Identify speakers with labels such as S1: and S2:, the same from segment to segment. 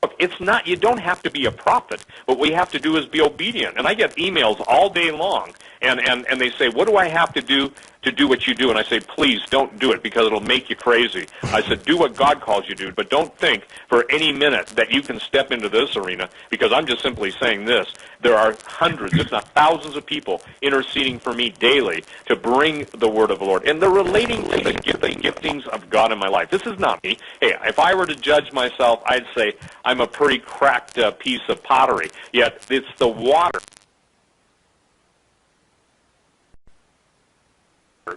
S1: Look, it's not, you don't have to be a prophet. What we have to do is be obedient. And I get emails all day long, and they say, what do I have to do what you do? And I say, please don't do it, because it'll make you crazy. I said, do what God calls you to do, but don't think for any minute that you can step into this arena, because I'm just simply saying this. There are hundreds, if not thousands of people interceding for me daily to bring the word of the Lord. And they're relating to the giftings of God in my life. This is not me. Hey, if I were to judge myself, I'd say I'm a pretty cracked piece of pottery, yet it's the water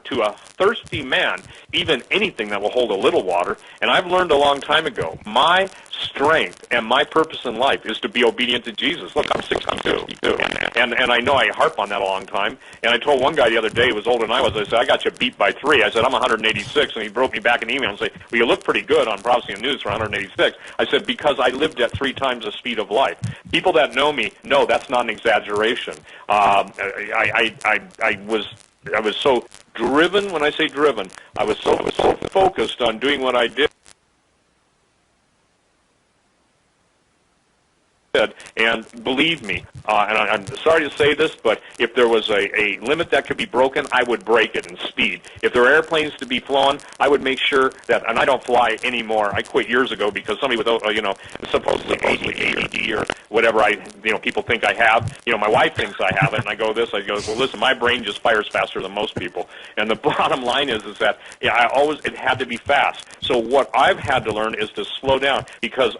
S1: to a thirsty man, even anything that will hold a little water. And I've learned a long time ago, my strength and my purpose in life is to be obedient to Jesus. Look, I'm 62, and I know I harp on that a long time. And I told one guy the other day, who was older than I was, I said, I got you beat by 3. I said, I'm 186, and he wrote me back an email and said, well, you look pretty good on Prophecy and News for 186. I said, because I lived at 3 times the speed of light. People that know me know that's not an exaggeration. I was so driven. When I say driven, I was so focused on doing what I did. And believe me, and I'm sorry to say this, but if there was a limit that could be broken, I would break it in speed. If there are airplanes to be flown, I would make sure that, and I don't fly anymore. I quit years ago because somebody with, supposedly ADD or whatever people think I have. My wife thinks I have it, and I go, well, listen, my brain just fires faster than most people. And the bottom line is that it had to be fast. So what I've had to learn is to slow down,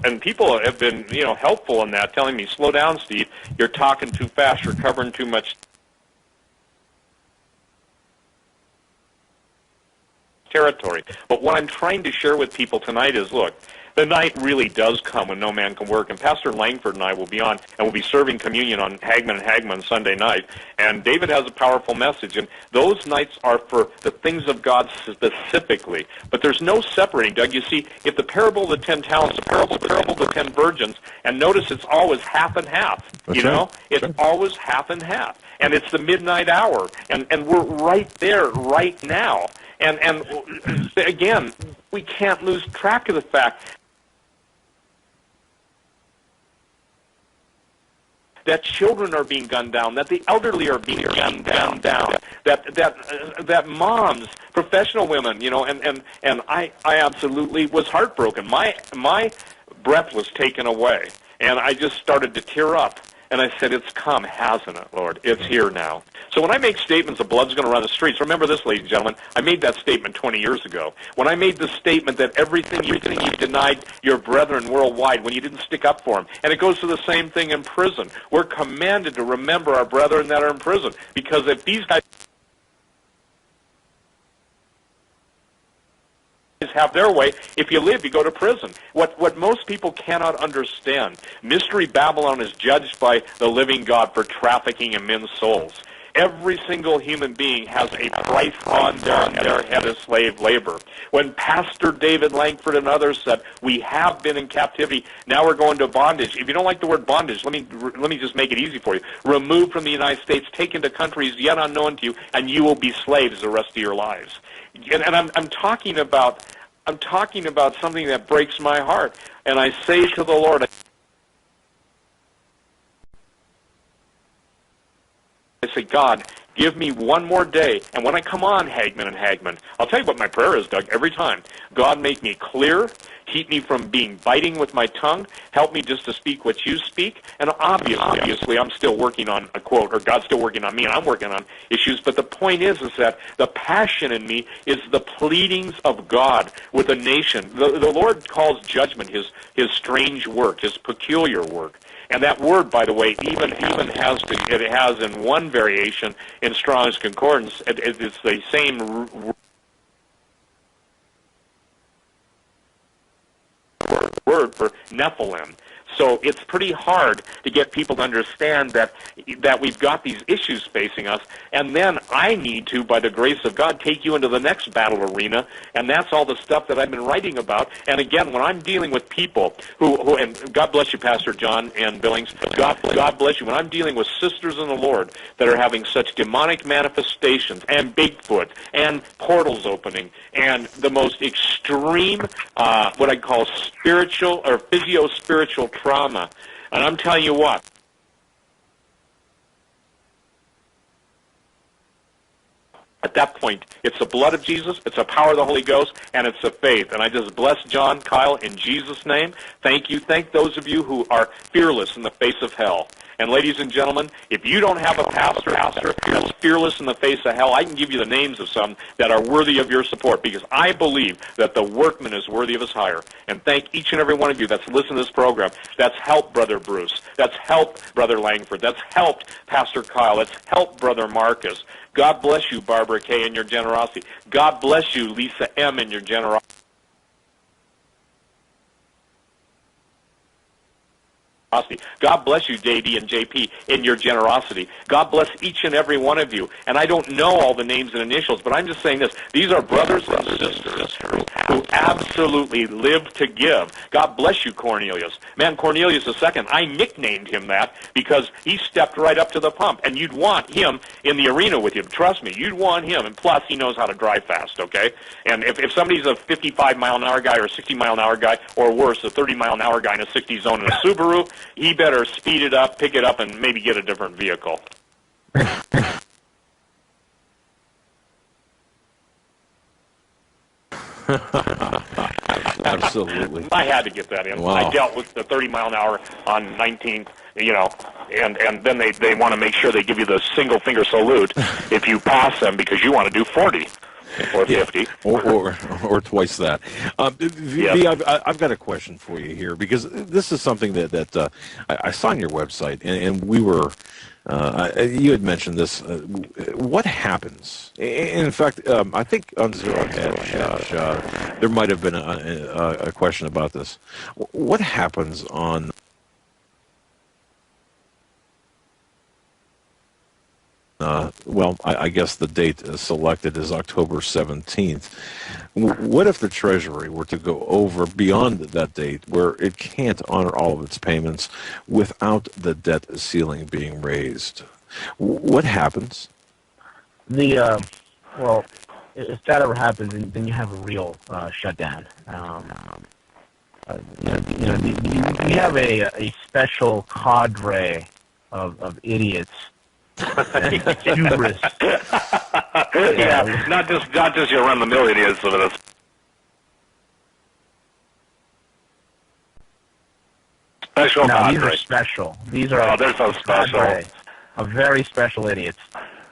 S1: and people have been, helpful in that, telling me, slow down, Steve, you're talking too fast, you're covering too much territory. But what I'm trying to share with people tonight is, look, the night really does come when no man can work. And Pastor Langford and I will be on, and we'll be serving communion on Hagman and Hagman Sunday night. And David has a powerful message. And those nights are for the things of God specifically. But there's no separating, Doug. You see, if the parable of the 10 talents, the parable of the 10 virgins, and notice it's always half and half. It's always half and half. And it's the midnight hour. And we're right there right now. And again, we can't lose track of the fact that children are being gunned down, that the elderly are being gunned down, that moms, professional women, and I absolutely was heartbroken. My breath was taken away, and I just started to tear up. And I said, it's come, hasn't it, Lord? It's here now. So when I make statements, the blood's going to run the streets, remember this, ladies and gentlemen, I made that statement 20 years ago. When I made the statement that everything you denied your brethren worldwide when you didn't stick up for them. And it goes to the same thing in prison. We're commanded to remember our brethren that are in prison. Because if these guys have their way, if you live, you go to prison. What most people cannot understand, Mystery Babylon is judged by the living God for trafficking in men's souls. Every single human being has a price on their head of slave labor. When Pastor David Langford and others said, we have been in captivity, now we're going to bondage. If you don't like the word bondage, let me just make it easy for you. Removed from the United States, taken to countries yet unknown to you, and you will be slaves the rest of your lives. And I'm talking about something that breaks my heart. And I say to the Lord, I say, God, give me one more day. And when I come on Hagman and Hagman, I'll tell you what my prayer is, Doug, every time. God, make me clear. Keep me from biting with my tongue. Help me just to speak what you speak. And obviously, I'm still working on a quote, or God's still working on me, and I'm working on issues. But the point is that the passion in me is the pleadings of God with a nation. The Lord calls judgment his strange work, his peculiar work. And that word, by the way, even has in one variation in Strong's Concordance, it's the same word for Nephilim. So it's pretty hard to get people to understand that we've got these issues facing us, and then I need to, by the grace of God, take you into the next battle arena, and that's all the stuff that I've been writing about. And again, when I'm dealing with people who and God bless you, Pastor John and Billings, God bless you. When I'm dealing with sisters in the Lord that are having such demonic manifestations and Bigfoot and portals opening and the most extreme, what I call spiritual or physio-spiritual trauma, and I'm telling you what, at that point, it's the blood of Jesus, it's the power of the Holy Ghost, and it's the faith. And I just bless John, Kyle, in Jesus' name. Thank you. Thank those of you who are fearless in the face of hell. And ladies and gentlemen, if you don't have a pastor that's fearless in the face of hell, I can give you the names of some that are worthy of your support, because I believe that the workman is worthy of his hire. And thank each and every one of you that's listened to this program. That's helped Brother Bruce. That's helped Brother Langford. That's helped Pastor Kyle. That's helped Brother Marcus. God bless you, Barbara K., and your generosity. God bless you, Lisa M., and your generosity. God bless you, JD and JP, in your generosity. God bless each and every one of you. And I don't know all the names and initials, but I'm just saying this. These are brothers and sisters who absolutely live to give. God bless you, Cornelius. Man, Cornelius II, I nicknamed him that because he stepped right up to the pump. And you'd want him in the arena with you. Trust me, you'd want him. And plus, he knows how to drive fast, okay? And if somebody's a 55-mile-an-hour guy or a 60-mile-an-hour guy, or worse, a 30-mile-an-hour guy in a 60 zone in a Subaru, he better speed it up, pick it up, and maybe get a different vehicle.
S2: Absolutely.
S1: I had to get that in.
S2: Wow.
S1: I dealt with the 30-mile-an-hour on 19th, and then they want to make sure they give you the single-finger salute if you pass them because you want to do 40. Or 50.
S2: Or twice that. V, I've got a question for you here, because this is something that I saw on your website, and we were, you had mentioned this. What happens? In fact, I think on Zero Hedge, there might have been a question about this. What happens on I guess the date selected is October 17th. What if the Treasury were to go over beyond that date, where it can't honor all of its payments without the debt ceiling being raised? What happens?
S3: Well, if that ever happens, then you have a real shutdown. You have a special cadre of idiots. Hubris.
S1: Yeah, not just your run-of-the-mill idiots, but it's special.
S3: No, these are special. These are
S1: they're so special.
S3: Of very special idiots,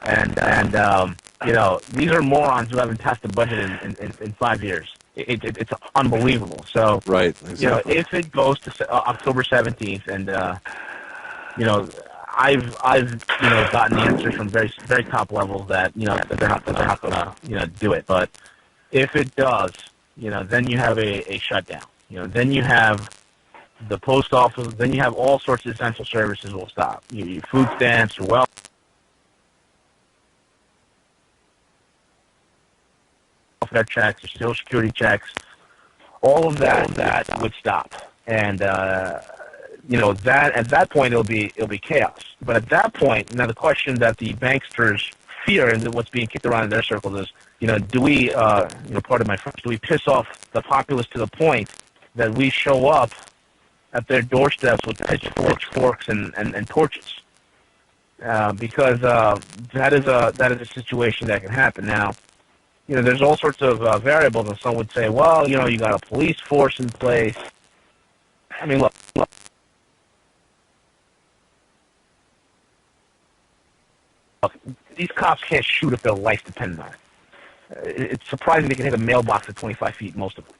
S3: and these are morons who haven't passed the budget in 5 years. It's unbelievable. So
S2: right, exactly.
S3: If it goes to October 17th, and I've gotten answers from very very top levels that that they're not gonna do it. But if it does, then you have a shutdown. Then you have the post office. Then you have all sorts of essential services will stop. Your food stamps, your welfare checks, your Social Security checks, all of that would stop. And that at that point it'll be chaos. But at that point, now the question that the banksters fear and what's being kicked around in their circles is, do we, pardon my French, do we piss off the populace to the point that we show up at their doorsteps with pitchforks, forks, and torches? Because that is a situation that can happen. Now, there's all sorts of variables, and some would say, well, you got a police force in place. I mean, look. These cops can't shoot if their life depends on it. It's surprising they can hit a mailbox at 25 feet, most of them.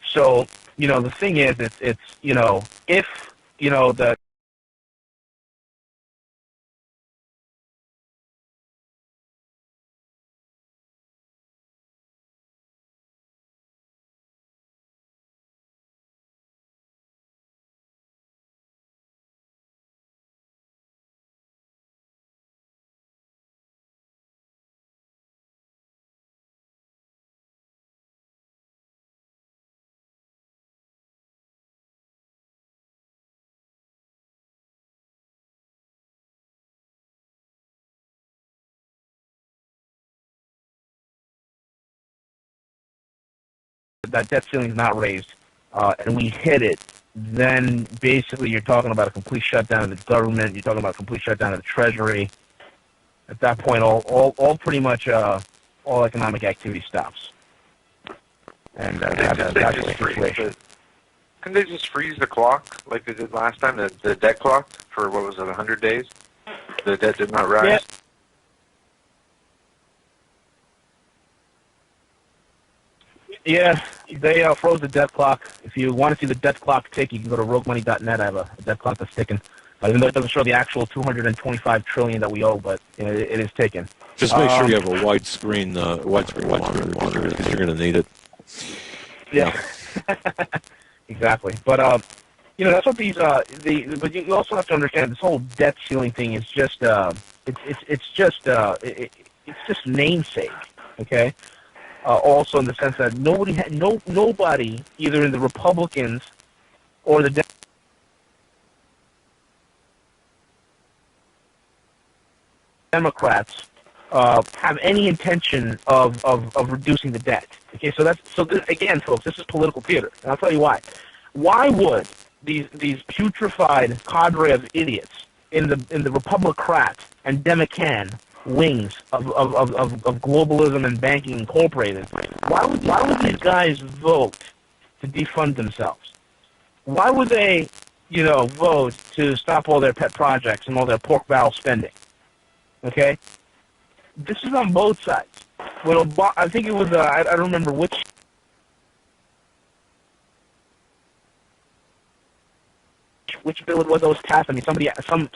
S3: So, the thing is, it's if, the that debt ceiling is not raised, and we hit it, then basically you're talking about a complete shutdown of the government. You're talking about a complete shutdown of the Treasury. At that point, all pretty much all economic activity stops. And that's the situation.
S4: Can they just freeze the clock like they did last time, the debt clock, for, what was it, 100 days? The debt did not rise?
S3: Yeah, they froze the debt clock. If you want to see the debt clock tick, you can go to roguemoney.net. I have a debt clock that's ticking. Even though it doesn't show the actual $225 trillion that we owe, but it is ticking.
S2: Just make sure you have a widescreen monitor, because you're going to need it.
S3: Yeah. Exactly. But that's what these but you also have to understand this whole debt ceiling thing is just it's just namesake, okay? Also in the sense that nobody either in the Republicans or the Democrats have any intention of reducing the debt. Okay, again, folks, this is political theater, and I'll tell you why. Why would these putrefied cadre of idiots in the Republican and Democrat wings of globalism and banking incorporated, why would these guys vote to defund themselves? Why would they, vote to stop all their pet projects and all their pork barrel spending? Okay, this is on both sides. I think it was I don't remember which bill it was that was passed. I mean,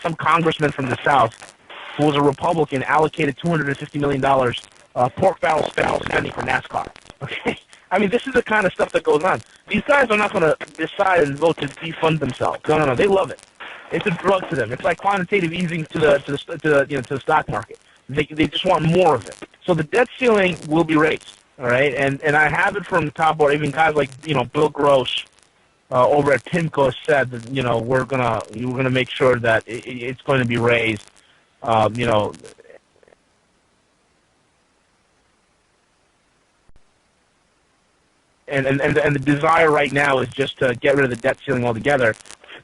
S3: some congressman from the South who was a Republican allocated $250 million pork barrel spending for NASCAR. Okay, I mean, this is the kind of stuff that goes on. These guys are not going to decide and vote to defund themselves. No, they love it. It's a drug to them. It's like quantitative easing to the stock market. They just want more of it. So the debt ceiling will be raised. All right, and I have it from the top board. Even guys like Bill Gross over at PIMCO said that we're gonna make sure that it's going to be raised. And the desire right now is just to get rid of the debt ceiling altogether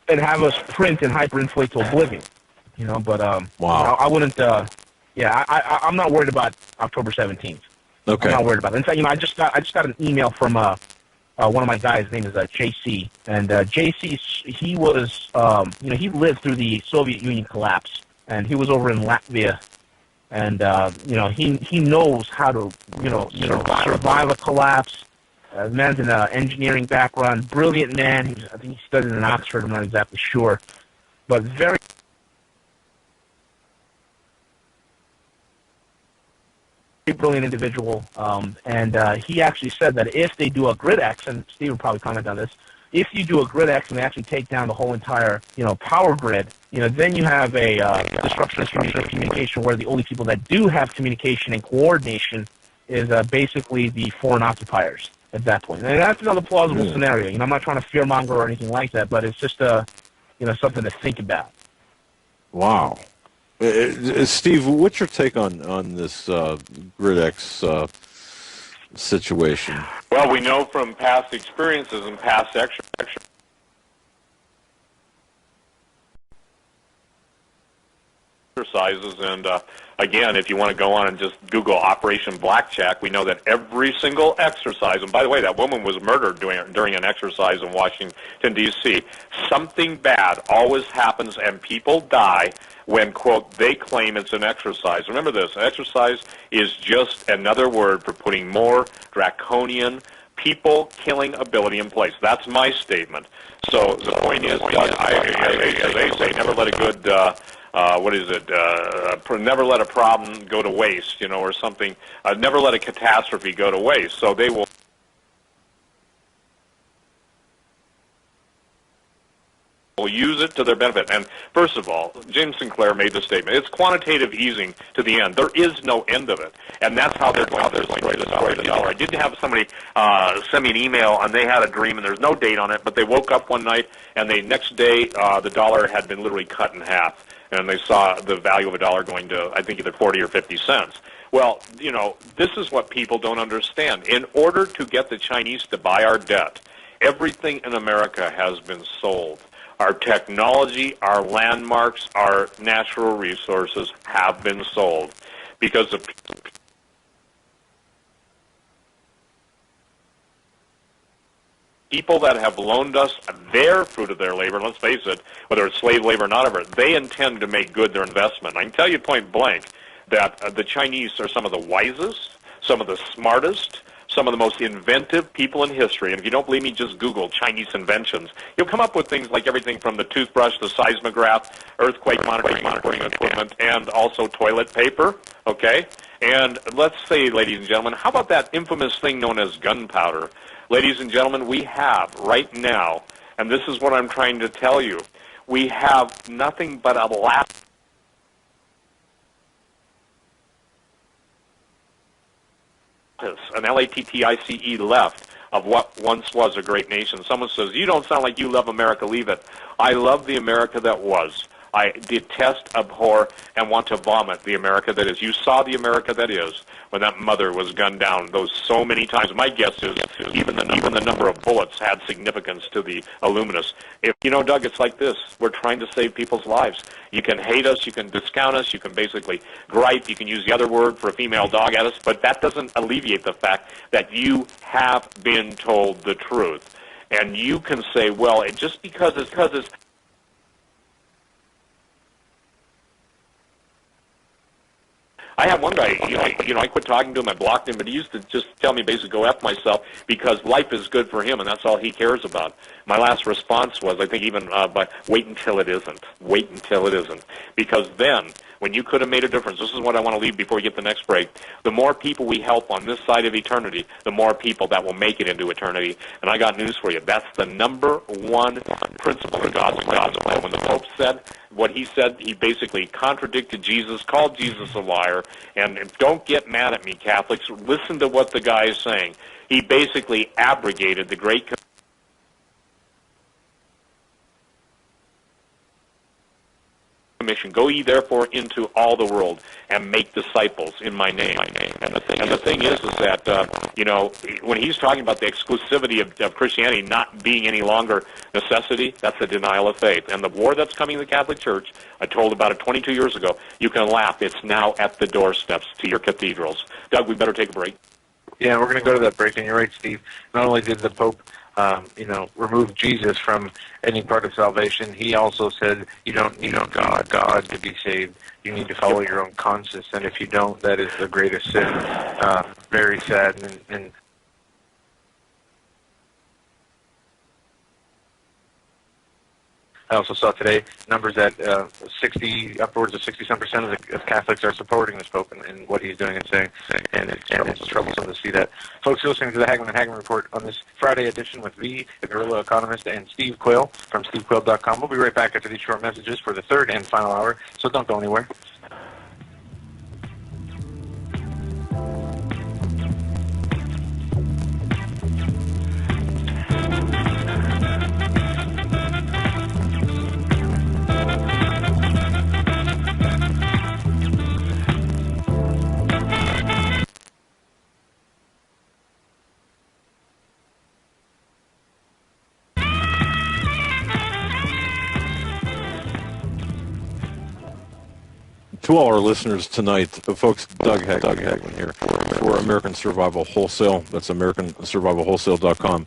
S3: and have us print and hyperinflate to oblivion. But
S2: wow.
S3: I wouldn't. I'm not worried about October 17th.
S2: Okay.
S3: I'm not worried about it. In fact, I just got an email from one of my guys. His name is JC, and JC, he was he lived through the Soviet Union collapse, and he was over in Latvia, and he knows how to survive a collapse. The man's in an engineering background, brilliant man. I think he studied in Oxford. I'm not exactly sure, but very brilliant individual. And he actually said that if they do a grid X, and Steve will probably comment on this, if you do a grid X and they actually take down the whole entire power grid, then you have a disruption of communication where the only people that do have communication and coordination is basically the foreign occupiers at that point. And that's another plausible scenario. I'm not trying to fearmonger or anything like that, but it's just something to think about.
S2: Wow. Steve, what's your take on this GridX situation?
S1: Well, we know from past experiences and past exercises, and again, if you want to go on and just Google Operation Blackjack, we know that every single exercise, and by the way, that woman was murdered during an exercise in Washington, D.C. Something bad always happens, and people die when, quote, they claim it's an exercise. Remember this, an exercise is just another word for putting more draconian, people-killing ability in place. That's my statement. So the point is, as they say, never let a good, never let a problem go to waste, or something. Never let a catastrophe go to waste. So they will use it to their benefit. And first of all, James Sinclair made the statement, it's quantitative easing to the end. There is no end of it. And that's how they're going to destroy the dollar. I did have somebody send me an email, and they had a dream, and there's no date on it, but they woke up one night, and the next day the dollar had been literally cut in half. And they saw the value of a dollar going to, I think, either 40 or 50 cents. Well, this is what people don't understand. In order to get the Chinese to buy our debt, everything in America has been sold. Our technology, our landmarks, our natural resources have been sold because of people that have loaned us their fruit of their labor. Let's face it, whether it's slave labor or not, they intend to make good their investment. I can tell you point blank that the Chinese are some of the wisest, some of the smartest, some of the most inventive people in history. And if you don't believe me, just Google Chinese inventions. You'll come up with things like everything from the toothbrush, the seismograph, earthquake monitoring equipment, and also toilet paper, okay? And let's say, ladies and gentlemen, how about that infamous thing known as gunpowder? Ladies and gentlemen, we have right now, and this is what I'm trying to tell you, we have nothing but a an L-A-T-T-I-C-E left of what once was a great nation. Someone says, you don't sound like you love America, leave it. I love the America that was. I detest, abhor, and want to vomit the America that is. You saw the America that is when that mother was gunned down those so many times. My guess is even the number of bullets had significance to the Illuminists. Doug, it's like this. We're trying to save people's lives. You can hate us, you can discount us, you can basically gripe, you can use the other word for a female dog at us, but that doesn't alleviate the fact that you have been told the truth. And you can say, well, just because it's I have one guy, I quit talking to him, I blocked him, but he used to just tell me basically go F myself because life is good for him and that's all he cares about. My last response was, I think even, but wait until it isn't. Wait until it isn't. Because then, when you could have made a difference, this is what I want to leave before we get the next break, the more people we help on this side of eternity, the more people that will make it into eternity. And I got news for you. That's the number one principle of God's plan. When the Pope said what he said, he basically contradicted Jesus, called Jesus a liar, and don't get mad at me, Catholics. Listen to what the guy is saying. He basically abrogated the Great Commission. Go ye therefore into all the world and make disciples in my name. And the thing is that, when he's talking about the exclusivity of Christianity not being any longer necessity, that's a denial of faith. And the war that's coming to the Catholic Church, I told about it 22 years ago, you can laugh. It's now at the doorsteps to your cathedrals. Doug, we better take a break.
S4: Yeah, we're going to go to that break, and you're right, Steve. Not only did the Pope remove Jesus from any part of salvation, he also said you don't need God to be saved. You need to follow your own conscience, and if you don't, that is the greatest sin. Very sad, and I also saw today numbers that upwards of 60% of Catholics are supporting this Pope and what he's doing and saying, and it's troublesome to see that. Folks, you're listening to the Hagman and Hagman Report on this Friday edition with the guerrilla economist, and Steve Quayle from SteveQuayle.com. We'll be right back after these short messages for the third and final hour, so don't go anywhere.
S2: To all our listeners tonight, folks, Doug Hagman here for American Survival Wholesale. That's AmericanSurvivalWholesale.com.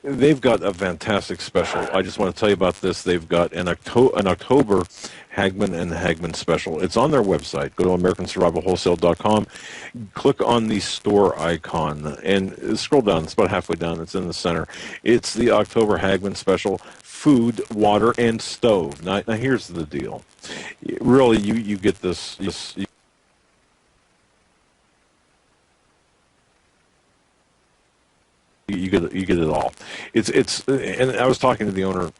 S2: They've got a fantastic special. I just want to tell you about this. They've got an October Hagman and Hagman special. It's on their website. Go to AmericanSurvivalWholesale.com. Click on the store icon and scroll down. It's about halfway down. It's in the center. It's the October Hagman special. Food, water, and stove. Now here's the deal. Really, you get this you get it all. It's and I was talking to the owner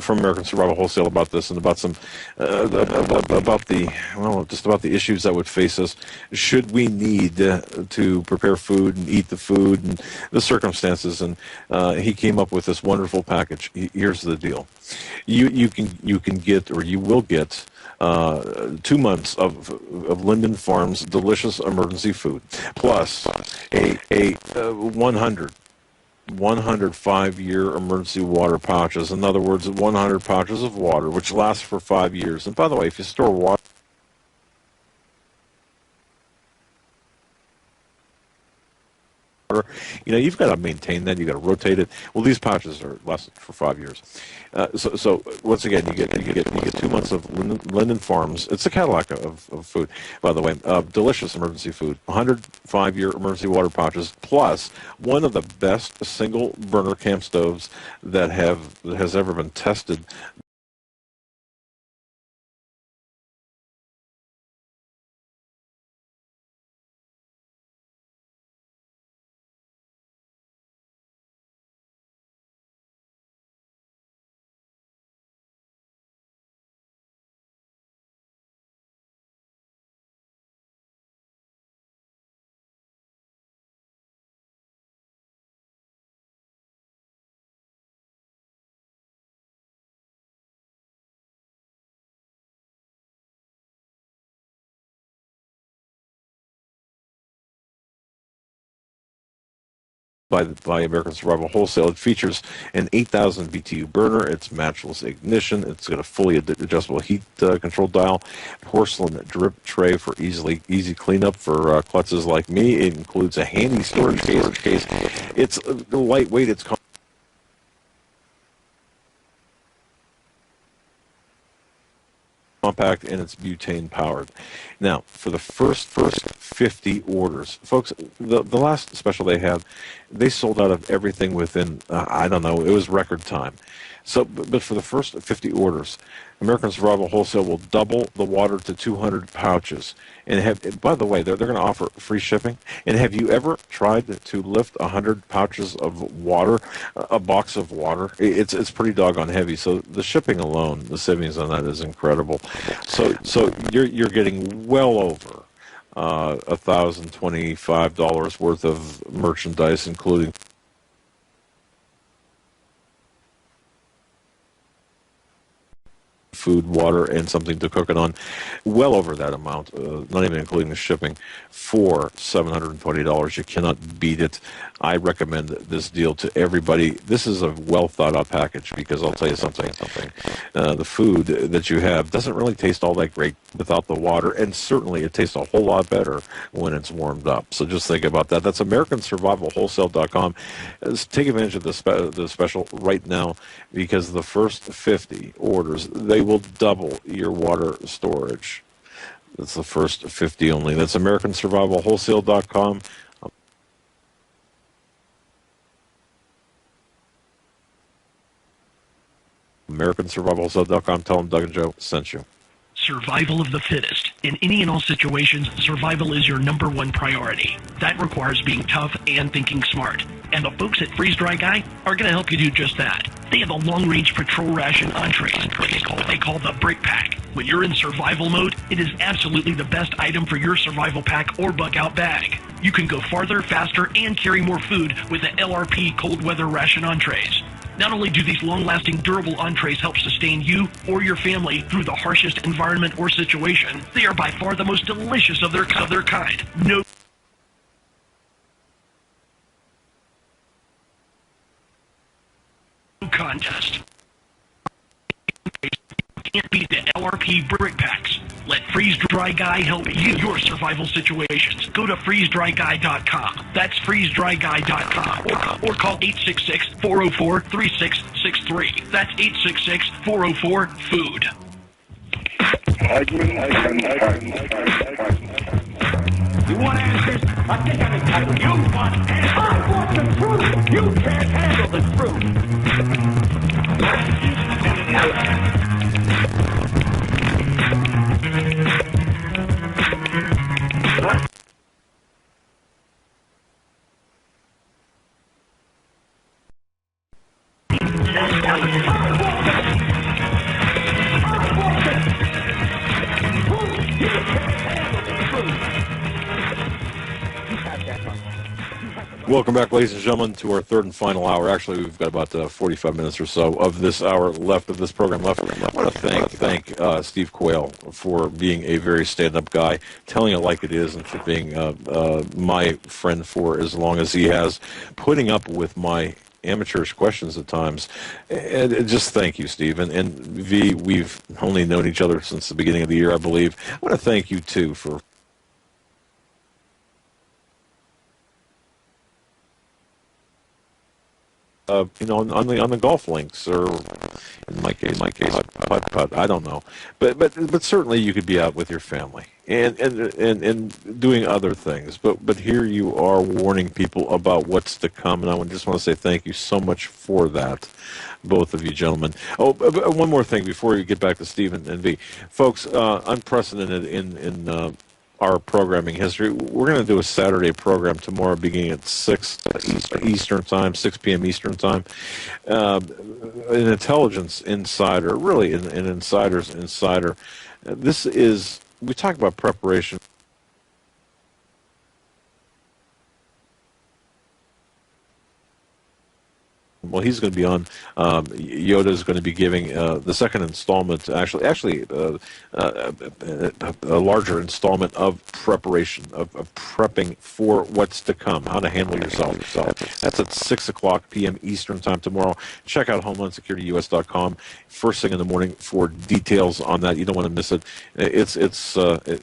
S2: from American Survival Wholesale about this and about some about the issues that would face us should we need to prepare food and eat the food and the circumstances. And he came up with this wonderful package. Here's the deal: you can get, or you will get, 2 months of Linden Farms delicious emergency food, plus a 105-year emergency water pouches. In other words, 100 pouches of water, which lasts for 5 years. And by the way, if you store water, you've got to maintain that. You've got to rotate it. Well, these pouches are lasted for 5 years. So once again, you get 2 months of Linden Farms. It's a Cadillac of food, by the way. Delicious emergency food. 105-year emergency water pouches, plus one of the best single burner camp stoves that has ever been tested. By American Survival Wholesale. It features an 8,000 BTU burner. It's matchless ignition. It's got a fully adjustable heat control dial, porcelain drip tray for easy cleanup for klutzes like me. It includes a handy storage case. It's lightweight. It's compact, and it's butane powered. Now, for the first 50 orders, folks, the last special they had, they sold out of everything within, I don't know, it was record time. So, but for the first 50 orders, American Survival Wholesale will double the water to 200 pouches. And by the way, they're going to offer free shipping. And have you ever tried to lift 100 pouches of water, a box of water? It's pretty doggone heavy. So the shipping alone, the savings on that is incredible. So you're getting well over $1,025 worth of merchandise, including food, water, and something to cook it on. Well over that amount, not even including the shipping, for $720. You cannot beat it. I recommend this deal to everybody. This is a well thought out package, because I'll tell you something. The food that you have doesn't really taste all that great without the water, and certainly it tastes a whole lot better when it's warmed up. So just think about that. That's AmericanSurvivalWholesale.com. Take advantage of the special right now, because the first 50 orders, they will double your water storage. That's the first 50 only. That's AmericanSurvivalWholesale.com. AmericanSurvivalWholesale.com. Tell them Doug and Joe sent you.
S5: Survival of the fittest. In any and all situations, survival is your number one priority. That requires being tough and thinking smart. And the folks at Freeze Dry Guy are going to help you do just that. They have a long-range patrol ration entree they call the Brick Pack. When you're in survival mode, it is absolutely the best item for your survival pack or bug out bag. You can go farther, faster, and carry more food with the LRP cold weather ration entrees. Not only do these long-lasting, durable entrees help sustain you or your family through the harshest environment or situation, they are by far the most delicious of their kind. No contest. Can't beat the LRP Brick Packs. Let Freeze Dry Guy help you your survival situations. Go to freezedryguy.com. That's freezedryguy.com. Or call 866-404-3663. That's 866-404-FOOD.
S6: You want answers? I think I'm entitled. You want answers? I want the truth. You can't handle the truth. You have that.
S2: Welcome back, ladies and gentlemen, to our third and final hour. Actually, we've got about 45 minutes or so of this hour left, of this program left. I want to thank Steve Quayle for being a very stand-up guy, telling it like it is, and for being my friend for as long as he has, putting up with my amateurish questions at times. And just thank you, Steve. And V, we've only known each other since the beginning of the year, I believe. I want to thank you, too, for on the golf links, or in my case, putt. I don't know, but certainly you could be out with your family and doing other things. But here you are warning people about what's to come, and I just want to say thank you so much for that, both of you gentlemen. Oh, one more thing before you get back to Steve and V, folks. Unprecedented in our programming history. We're going to do a Saturday program tomorrow beginning at 6 Eastern Time, 6 p.m. Eastern Time. An intelligence insider, really an insider's insider. We talk about preparation. Well, he's going to be on. Yoda is going to be giving the second installment, actually a larger installment of preparation, of prepping for what's to come, how to handle yourself. That's at 6 o'clock p.m. Eastern Time tomorrow. Check out HomelandSecurityUS.com first thing in the morning for details on that. You don't want to miss it. The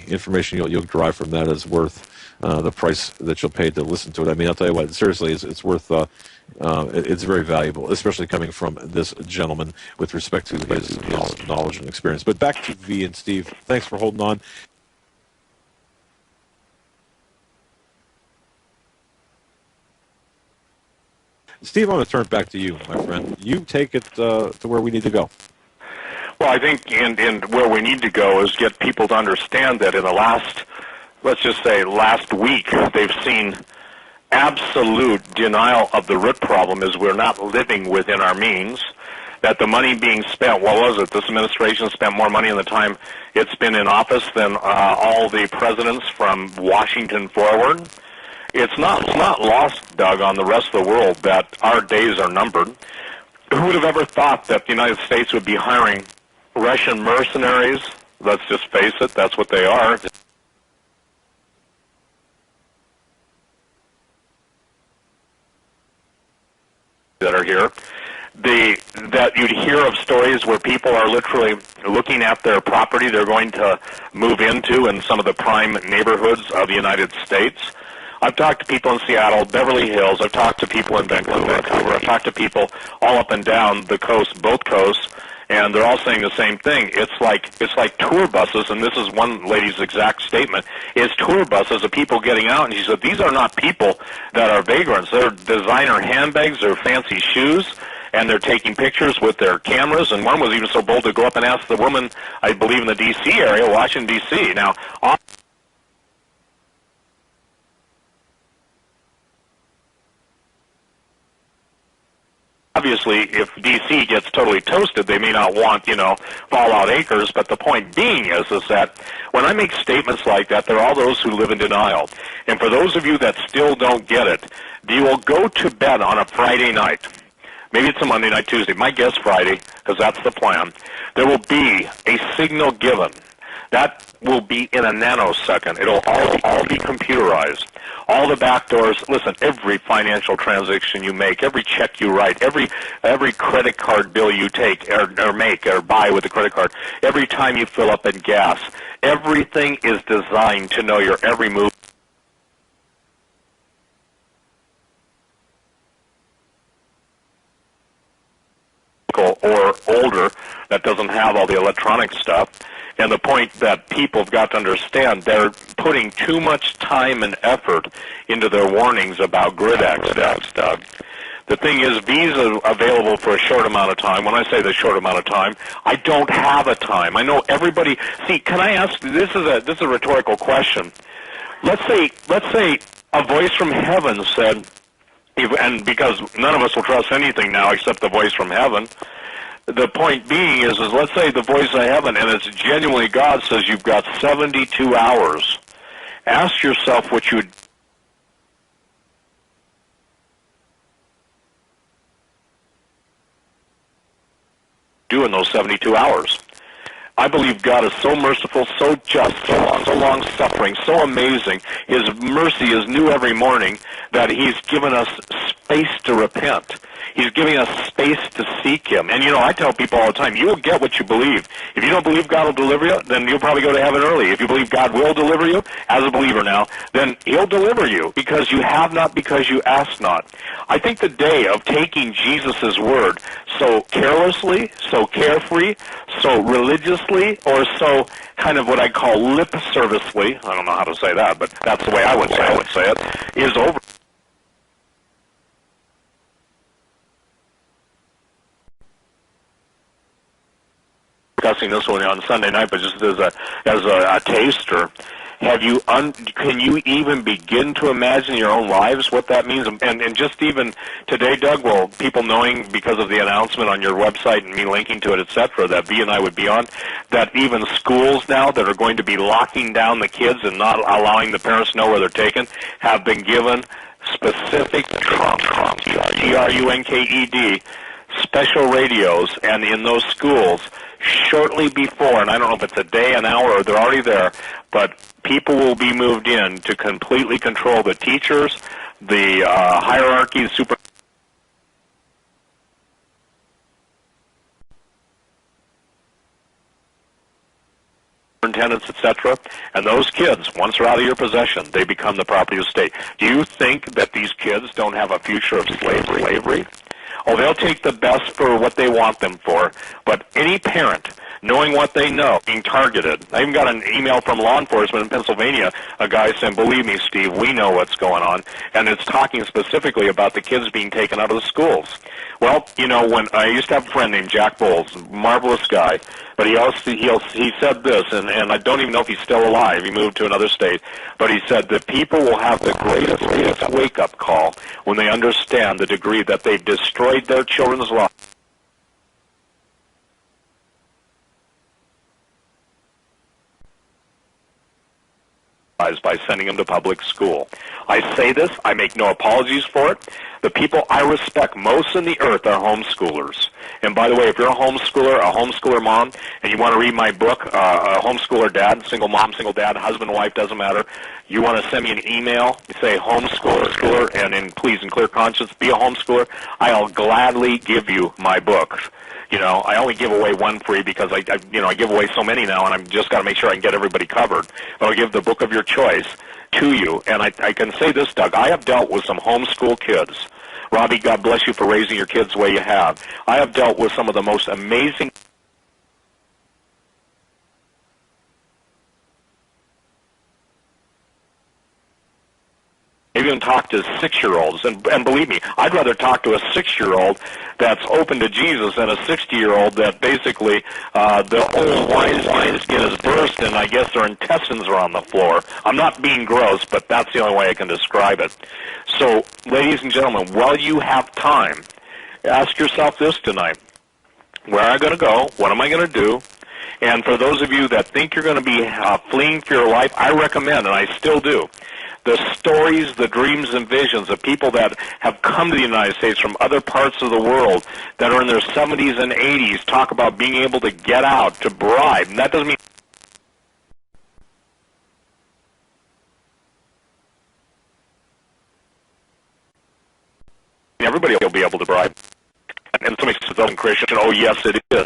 S2: information you'll derive from that is worth the price that you'll pay to listen to it. I mean, I'll tell you what, seriously, it's worth. It's very valuable, especially coming from this gentleman with respect to his knowledge and experience. But back to V and Steve. Thanks for holding on. Steve, I'm going to turn it back to you, my friend. You take it to where we need to go.
S1: Well, I think and where we need to go is get people to understand that in the last week, they've seen absolute denial of the root problem is we're not living within our means, that the money being spent, what was it? This administration spent more money in the time it's been in office than all the presidents from Washington forward. It's not lost, Doug, on the rest of the world that our days are numbered. Who would have ever thought that the United States would be hiring Russian mercenaries? Let's just face it, that's what they are. That are here, that you'd hear of stories where people are literally looking at their property they're going to move into in some of the prime neighborhoods of the United States. I've talked to people in Seattle, Beverly Hills. I've talked to people in Vancouver. I've talked to people all up and down the coast, both coasts, and they're all saying the same thing. It's like tour buses, and this is one lady's exact statement, is tour buses of people getting out, and she said, these are not people that are vagrants. They're designer handbags, they're fancy shoes, and they're taking pictures with their cameras, and one was even so bold to go up and ask the woman, I believe in the D.C. area, Washington, D.C. Now, obviously, if D.C. gets totally toasted, they may not want, fallout acres, but the point being is that when I make statements like that, there are all those who live in denial. And for those of you that still don't get it, you will go to bed on a Friday night. Maybe it's a Monday night, Tuesday. My guess Friday, because that's the plan. There will be a signal given. That will be in a nanosecond. It'll all be computerized. All the back doors, listen, every financial transaction you make, every check you write, every credit card bill you take or make or buy with a credit card, every time you fill up in gas, everything is designed to know your every move. Or older that doesn't have all the electronic stuff. And the point that people have got to understand, they're putting too much time and effort into their warnings about grid access, Doug. The thing is, Visa available for a short amount of time. When I say the short amount of time, I don't have a time. I know everybody. See, can I ask? This is a rhetorical question. Let's say a voice from heaven said, and because none of us will trust anything now except the voice from heaven. The point being is let's say the voice of heaven, and it's genuinely God, says you've got 72 hours. Ask yourself what you do in those 72 hours. I believe God is so merciful, so just, so long-suffering, so amazing. His mercy is new every morning that He's given us space to repent. He's giving us space to seek Him. And, I tell people all the time, you will get what you believe. If you don't believe God will deliver you, then you'll probably go to heaven early. If you believe God will deliver you, as a believer now, then He'll deliver you because you have not, because you ask not. I think the day of taking Jesus' word so carelessly, so carefree, so religiously, or so kind of what I call lip servicely, I don't know how to say that, but that's the way I would say it, is over. Discussing this one on Sunday night, but just as a taster, can you even begin to imagine your own lives what that means? And just even today, Doug, well, people knowing because of the announcement on your website and me linking to it, etc., that B and I would be on, that even schools now that are going to be locking down the kids and not allowing the parents to know where they're taken have been given specific TRUNKED special radios, and in those schools shortly before, and I don't know if it's a day, an hour, or they're already there, but people will be moved in to completely control the teachers, the hierarchy, superintendents, etc., and those kids, once they're out of your possession, they become the property of the state. Do you think that these kids don't have a future of slavery? Oh, they'll take the best for what they want them for, but any parent, knowing what they know, being targeted. I even got an email from law enforcement in Pennsylvania, a guy saying, believe me, Steve, we know what's going on, and it's talking specifically about the kids being taken out of the schools. Well, when I used to have a friend named Jack Bowles, marvelous guy, but he said this, and I don't even know if he's still alive. He moved to another state, but he said that people will have the greatest wake-up call when they understand the degree that they've destroyed their children's lives by sending them to public school. I say this, I make no apologies for it. The people I respect most in the earth are homeschoolers. And by the way, if you're a homeschooler mom, and you want to read my book, a homeschooler dad, single mom, single dad, husband, wife, doesn't matter, you want to send me an email, say homeschooler, and please, in clear conscience, be a homeschooler, I'll gladly give you my book. I only give away one free because I give away so many now, and I've just got to make sure I can get everybody covered. But I'll give the book of your choice to you. And I can say this, Doug, I have dealt with some homeschool kids. Robbie, God bless you for raising your kids the way you have. I have dealt with some of the most amazing even talk to 6-year-olds, and believe me, I'd rather talk to a 6-year-old that's open to Jesus than a 60-year-old that basically the old wineskin is burst and I guess their intestines are on the floor. I'm not being gross, but that's the only way I can describe it. So, ladies and gentlemen, while you have time, ask yourself this tonight. Where am I going to go? What am I going to do? And for those of you that think you're going to be fleeing for your life, I recommend, and I still do, the stories, the dreams, and visions of people that have come to the United States from other parts of the world that are in their 70s and 80s talk about being able to get out, to bribe. And that doesn't mean everybody will be able to bribe. And somebody says, oh, Christian, oh, yes, it is.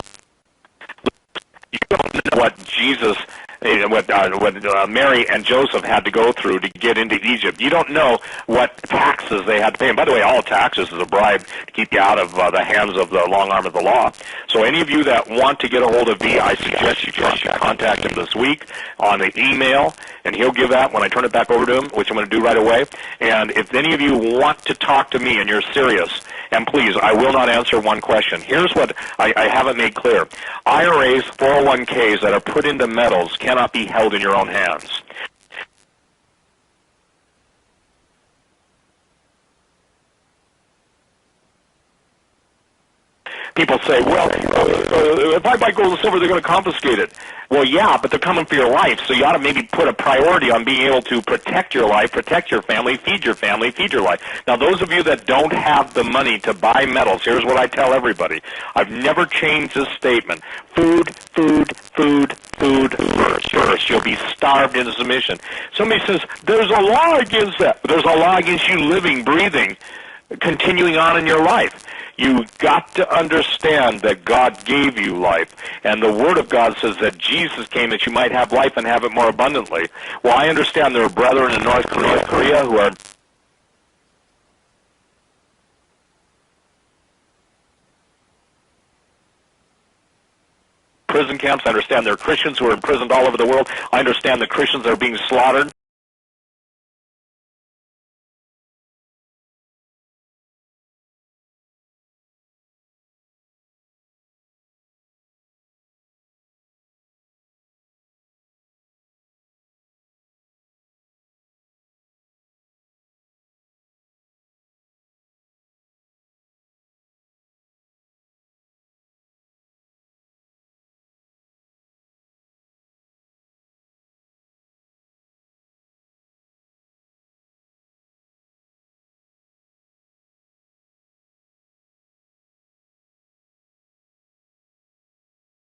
S1: You don't know what Jesus, what Mary and Joseph had to go through to get into Egypt. You don't know what taxes they had to pay. And by the way, all taxes is a bribe to keep you out of the hands of the long arm of the law. So any of you that want to get a hold of V, I suggest you contact him this week on the email, and he'll give that when I turn it back over to him, which I'm going to do right away. And if any of you want to talk to me and you're serious, and please, I will not answer one question. Here's what I haven't made clear. IRAs, 401ks that are put into metals cannot be held in your own hands. People say, well, if I buy gold and silver, they're going to confiscate it. Well, yeah, but they're coming for your life, so you ought to maybe put a priority on being able to protect your life, protect your family, feed your life. Now, those of you that don't have the money to buy metals, here's what I tell everybody. I've never changed this statement. Food, food, food, food first. You'll be starved into submission. Somebody says, there's a law against that. There's a law against you living, breathing, continuing on in your life. You got to understand that God gave you life, and the Word of God says that Jesus came that you might have life and have it more abundantly. Well, I understand there are brethren in North Korea who are prison camps. I understand there are Christians who are imprisoned all over the world. I understand the Christians are being slaughtered.